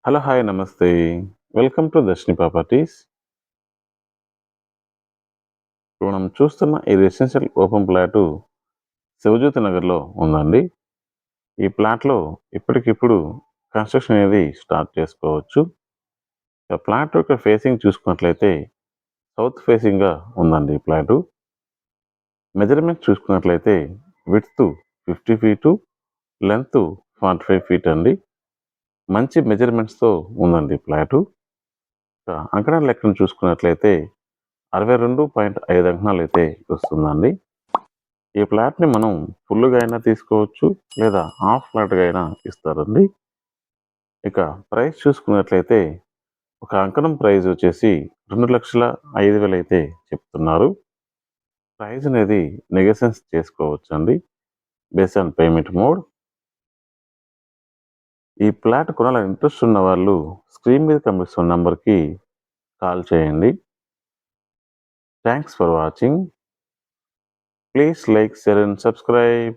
Hello! Hi! నమస్తే. Welcome to Darshini properties. ఇప్పుడు మనం చూస్తున్న ఈ రెసిడెన్షియల్ ఓపెన్ ప్లాటు శివజ్యోతి నగర్‌లో ఉందండి. ఈ ప్లాట్‌లో ఇప్పటికిప్పుడు కన్‌స్ట్రక్షన్ అనేది స్టార్ట్ చేసుకోవచ్చు. ప్లాట్ యొక్క ఫేసింగ్ చూసుకున్నట్లయితే సౌత్ ఫేసింగ్‌గా ఉందండి ఈ ప్లాటు. మెజర్‌మెంట్స్ చూసుకున్నట్లయితే విడ్త్ 50 ఫీటు, లెంగ్త్ 45 ఫీట్ అండి. మంచి మెజర్‌మెంట్స్‌తో ఉందండి ప్లాటు. అంకణాల లెక్కను చూసుకున్నట్లయితే 62.5 అంకణాలైతే వస్తుందండి. ఈ ఫ్లాట్‌ని మనం ఫుల్‌గా అయినా తీసుకోవచ్చు. లేదా హాఫ్ ఫ్లాట్‌గా అయినా ఇస్తారండి. ఇక ప్రైస్ చూసుకున్నట్లయితే ఒక అంకణం ప్రైస్ వచ్చేసి 2,05,000 అయితే చెప్తున్నారు. ప్రైస్ అనేది నెగోషియేషన్ చేసుకోవచ్చండి. Based on payment mode. ఈ ఫ్లాట్ కొనాలని ఇంట్రెస్ట్ ఉన్న వాళ్ళు స్క్రీన్ మీద కనిపిస్తున్న నంబర్‌కి కాల్ చేయండి. Thanks for watching. Please like, share and subscribe.